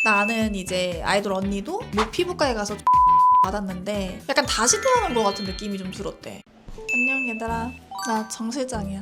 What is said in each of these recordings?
나는 이제 아이돌 언니도 뭐 피부과에 가서 받았는데 약간 다시 태어난 것 같은 느낌이 좀 들었대. 안녕 얘들아, 나 정 실장이야.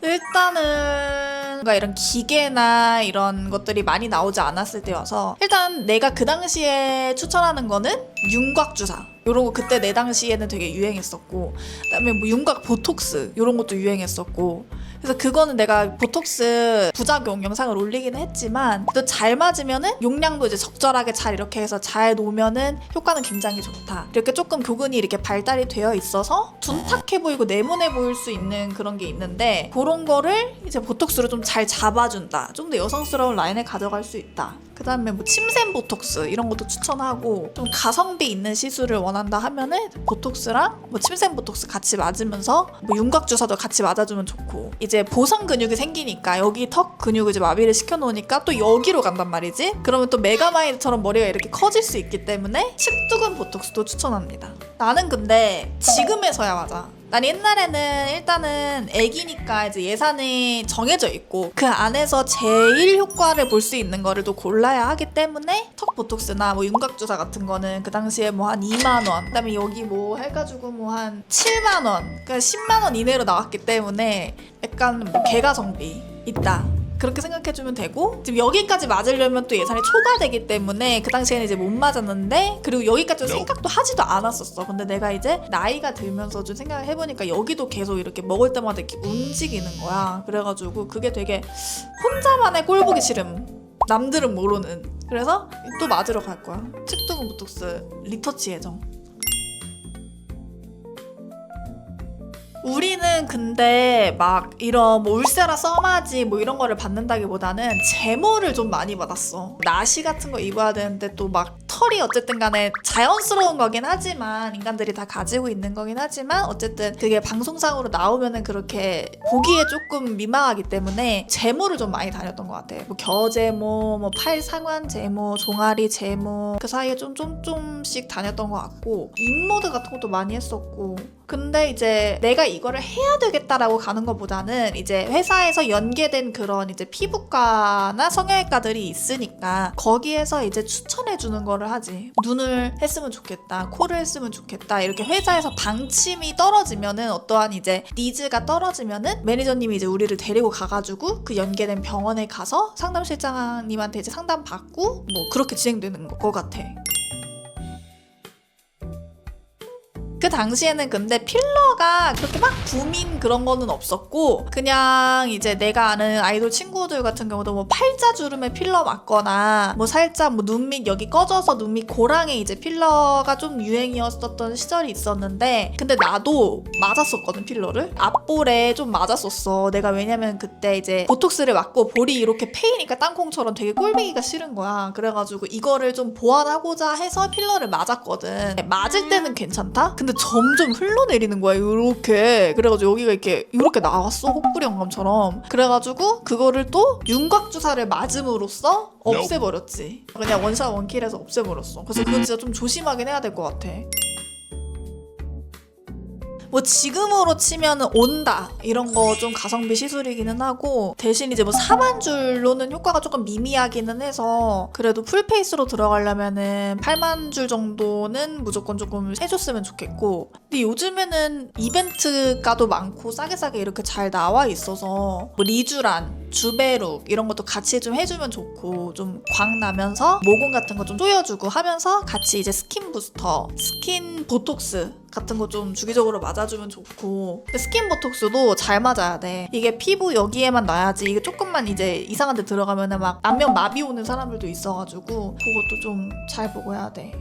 일단은 뭔가 이런 기계나 이런 것들이 많이 나오지 않았을 때여서 일단 내가 그 당시에 추천하는 거는 윤곽 주사 요런 거 그때 내 당시에는 되게 유행했었고, 그다음에 뭐 윤곽 보톡스 요런 것도 유행했었고, 그래서 그거는 내가 보톡스 부작용 영상을 올리기는 했지만 또 잘 맞으면은 용량도 이제 적절하게 잘 이렇게 해서 잘 놓으면은 효과는 굉장히 좋다. 이렇게 조금 교근이 이렇게 발달이 되어 있어서 둔탁해 보이고 네모네 보일 수 있는 그런 게 있는데, 그런 거를 이제 보톡스로 좀 잘 잡아준다. 좀 더 여성스러운 라인을 가져갈 수 있다. 그 다음에 뭐 침샘 보톡스 이런 것도 추천하고, 좀 가성비 있는 시술을 원한다 하면은 보톡스랑 뭐 침샘 보톡스 같이 맞으면서 뭐 윤곽 주사도 같이 맞아주면 좋고, 이제 보성 근육이 생기니까 여기 턱 근육을 이제 마비를 시켜놓으니까 또 여기로 간단 말이지. 그러면 또 메가마이드처럼 머리가 이렇게 커질 수 있기 때문에 측두근 보톡스도 추천합니다. 나는 근데 지금에서야 맞아. 난 옛날에는 일단은 애기니까 이제 예산이 정해져 있고 그 안에서 제일 효과를 볼 수 있는 거를 또 골라야 하기 때문에 턱 보톡스나 뭐 윤곽 주사 같은 거는 그 당시에 뭐 한 2만 원, 그다음에 여기 뭐 해가지고 뭐 한 7만 원, 그러니까 10만 원 이내로 나왔기 때문에 약간 뭐 개가성비 있다. 그렇게 생각해주면 되고, 지금 여기까지 맞으려면 또 예산이 초과되기 때문에 그 당시에는 이제 못 맞았는데, 그리고 여기까지 생각도 하지도 않았었어. 근데 내가 이제 나이가 들면서 좀 생각을 해보니까 여기도 계속 이렇게 먹을 때마다 이렇게 움직이는 거야. 그래가지고 그게 되게 혼자만의 꼴보기 싫음, 남들은 모르는. 그래서 또 맞으러 갈 거야. 측두근 보톡스 리터치 예정. 우리는 근데 막 이런 뭐 울세라 써마지 뭐 이런 거를 받는다기보다는 제모를 좀 많이 받았어. 나시 같은 거 입어야 되는데 또 막 털이 어쨌든 간에 자연스러운 거긴 하지만, 인간들이 다 가지고 있는 거긴 하지만 어쨌든 그게 방송상으로 나오면은 그렇게 보기에 조금 민망하기 때문에 제모를 좀 많이 다녔던 것 같아. 뭐 겨제모, 뭐 팔 상완 제모, 종아리 제모, 그 사이에 좀씩 다녔던 것 같고, 입모드 같은 것도 많이 했었고. 근데 이제 내가 이거를 해야 되겠다라고 가는 것보다는 이제 회사에서 연계된 그런 이제 피부과나 성형외과들이 있으니까 거기에서 이제 추천해주는 거를 하지. 눈을 했으면 좋겠다, 코를 했으면 좋겠다, 이렇게 회사에서 방침이 떨어지면은, 어떠한 이제 니즈가 떨어지면은 매니저님이 이제 우리를 데리고 가가지고 그 연계된 병원에 가서 상담실장님한테 이제 상담받고 뭐 그렇게 진행되는 것 같아. 그 당시에는 근데 필러가 그렇게 막 붐인 그런 거는 없었고, 그냥 이제 내가 아는 아이돌 친구들 같은 경우도 뭐 팔자주름에 필러 맞거나 뭐 살짝 뭐 눈 밑 여기 꺼져서 눈 밑 고랑에 이제 필러가 좀 유행이었었던 시절이 있었는데, 근데 나도 맞았었거든. 필러를 앞볼에 좀 맞았었어 내가. 왜냐면 그때 이제 보톡스를 맞고 볼이 이렇게 패이니까 땅콩처럼 되게 꼴보기가 싫은 거야. 그래가지고 이거를 좀 보완하고자 해서 필러를 맞았거든. 맞을 때는 괜찮다? 근데 점점 흘러내리는 거야 이렇게. 그래가지고 여기가 이렇게 나왔어, 혹부리 영감처럼. 그래가지고 그거를 또 윤곽 주사를 맞음으로써 없애버렸지. 그냥 원샷 원킬해서 없애버렸어. 그래서 그건 진짜 좀 조심하긴 해야 될 것 같아. 뭐 지금으로 치면은 온다 이런 거 좀 가성비 시술이기는 하고, 대신 이제 뭐 4만 줄로는 효과가 조금 미미하기는 해서 그래도 풀페이스로 들어가려면은 8만 줄 정도는 무조건 조금 해줬으면 좋겠고. 근데 요즘에는 이벤트가도 많고 싸게 이렇게 잘 나와 있어서 뭐 리쥬란, 주베룩 이런 것도 같이 좀 해주면 좋고, 좀 광 나면서 모공 같은 거 좀 조여주고 하면서 같이 이제 스킨 부스터, 스킨 보톡스 같은 거 좀 주기적으로 맞아주면 좋고. 근데 스킨 보톡스도 잘 맞아야 돼. 이게 피부 여기에만 놔야지, 이게 조금만 이제 이상한 데 들어가면은 막 안면 마비 오는 사람들도 있어가지고 그것도 좀 잘 보고 해야 돼.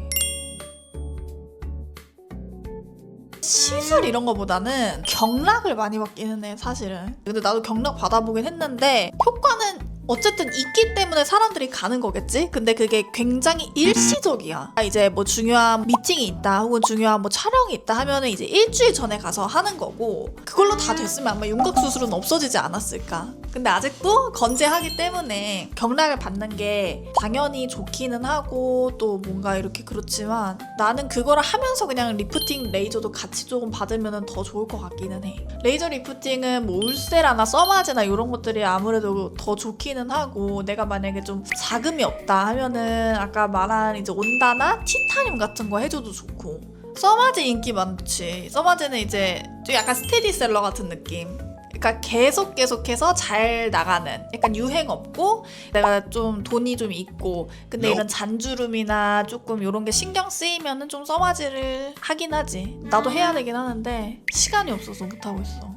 시술 이런 거보다는 경락을 많이 받기는 해 사실은. 근데 나도 경락 받아보긴 했는데 효과는 어쨌든 있기 때문에 사람들이 가는 거겠지? 근데 그게 굉장히 일시적이야. 이제 뭐 중요한 미팅이 있다 혹은 중요한 뭐 촬영이 있다 하면은 이제 일주일 전에 가서 하는 거고, 그걸로 다 됐으면 아마 윤곽수술은 없어지지 않았을까. 근데 아직도 건재하기 때문에 경락을 받는 게 당연히 좋기는 하고 또 뭔가 이렇게 그렇지만, 나는 그거를 하면서 그냥 리프팅 레이저도 같이 조금 받으면 더 좋을 것 같기는 해. 레이저 리프팅은 뭐 울세라나 써마제나 이런 것들이 아무래도 더 좋기는 하고, 내가 만약에 좀 자금이 없다 하면은 아까 말한 이제 온다나 티타늄 같은 거 해줘도 좋고. 써마제 인기 많지. 써마제는 이제 좀 약간 스테디셀러 같은 느낌. 그러니까 계속해서 잘 나가는, 약간 유행 없고 내가 좀 돈이 좀 있고, 근데 이런 잔주름이나 조금 이런 게 신경 쓰이면은 좀 써마지를 하긴 하지. 나도 해야 되긴 하는데 시간이 없어서 못하고 있어.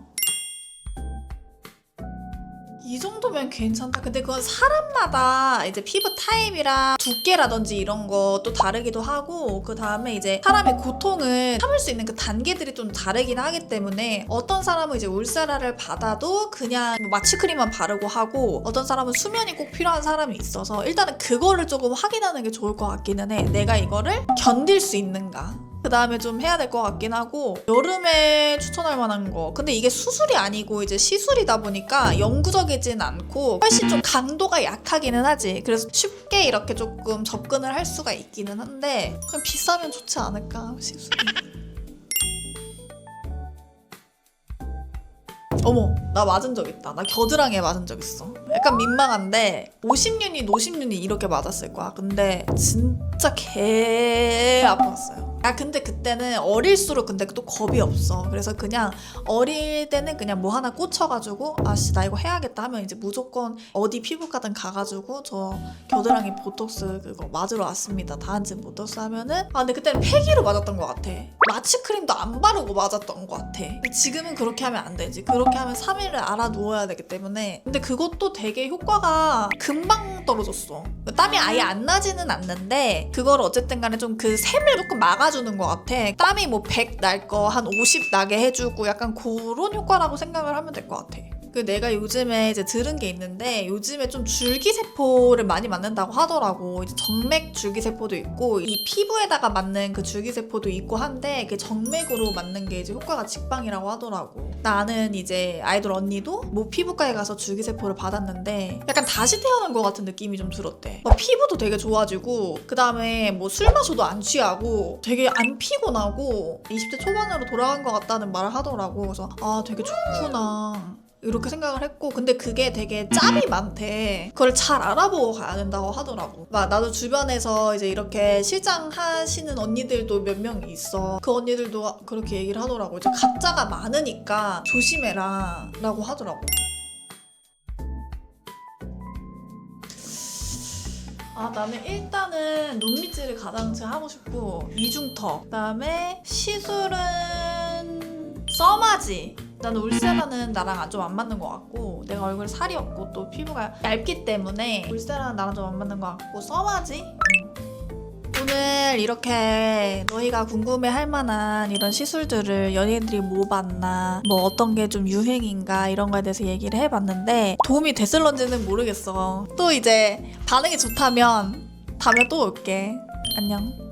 이 정도면 괜찮다. 근데 그건 사람마다 이제 피부 타입이랑 두께라든지 이런 것도 다르기도 하고, 그 다음에 이제 사람의 고통을 참을 수 있는 그 단계들이 좀 다르긴 하기 때문에, 어떤 사람은 이제 울세라를 받아도 그냥 뭐 마취크림만 바르고 하고, 어떤 사람은 수면이 꼭 필요한 사람이 있어서 일단은 그거를 조금 확인하는 게 좋을 것 같기는 해. 내가 이거를 견딜 수 있는가. 그 다음에 좀 해야 될 것 같긴 하고, 여름에 추천할 만한 거, 근데 이게 수술이 아니고 이제 시술이다 보니까 영구적이진 않고 훨씬 좀 강도가 약하기는 하지. 그래서 쉽게 이렇게 조금 접근을 할 수가 있기는 한데, 그냥 비싸면 좋지 않을까, 시술이. 어머, 나 맞은 적 있다. 나 겨드랑이에 맞은 적 있어. 약간 민망한데 50유닛, 50유닛 이렇게 맞았을 거야. 근데 진짜 개 아팠어요. 근데 그때는 어릴수록 근데 또 겁이 없어. 그래서 그냥 어릴 때는 그냥 뭐 하나 꽂혀가지고 아씨 나 이거 해야겠다 하면 이제 무조건 어디 피부과든 가가지고 저 겨드랑이 보톡스 그거 맞으러 왔습니다. 다한증 보톡스 하면은, 근데 그때는 폐기로 맞았던 것 같아. 마취크림도 안 바르고 맞았던 것 같아. 근데 지금은 그렇게 하면 안 되지. 그렇게 하면 3일을 알아 누워야 되기 때문에. 근데 그것도 되게 효과가 금방 떨어졌어. 땀이 아예 안 나지는 않는데 그걸 어쨌든 간에 좀 그 샘을 조금 막아주는 것 같아. 땀이 뭐 100 날 거 한 50 나게 해주고 약간 그런 효과라고 생각을 하면 될 것 같아. 그 내가 요즘에 이제 들은 게 있는데, 요즘에 좀 줄기세포를 많이 맞는다고 하더라고. 이제 정맥 줄기세포도 있고 이 피부에다가 맞는 그 줄기세포도 있고 한데, 그 정맥으로 맞는 게 이제 효과가 직방이라고 하더라고. 나는 이제 아이돌 언니도 뭐 피부과에 가서 줄기세포를 받았는데 약간 다시 태어난 것 같은 느낌이 좀 들었대. 피부도 되게 좋아지고, 그 다음에 뭐 술 마셔도 안 취하고 되게 안 피곤하고 20대 초반으로 돌아간 것 같다는 말을 하더라고. 그래서 되게 좋구나 이렇게 생각을 했고, 근데 그게 되게 짭이 많대. 그걸 잘 알아보고 가야 된다고 하더라고. 나도 주변에서 이제 이렇게 실장 하시는 언니들도 몇 명 있어. 그 언니들도 그렇게 얘기를 하더라고. 이제 가짜가 많으니까 조심해라 라고 하더라고. 나는 일단은 눈밑질을 가장 하고 싶고, 이중턱, 그 다음에 시술은 써마지. 나는 울세라는 나랑 좀 안 맞는 것 같고, 내가 얼굴에 살이 없고 또 피부가 얇기 때문에 울세라는 나랑 좀 안 맞는 것 같고, 써마지? 오늘 이렇게 너희가 궁금해할 만한 이런 시술들을 연예인들이 뭐 받나, 뭐 어떤 게 좀 유행인가 이런 거에 대해서 얘기를 해봤는데 도움이 됐을런지는 모르겠어. 또 이제 반응이 좋다면 다음에 또 올게. 안녕.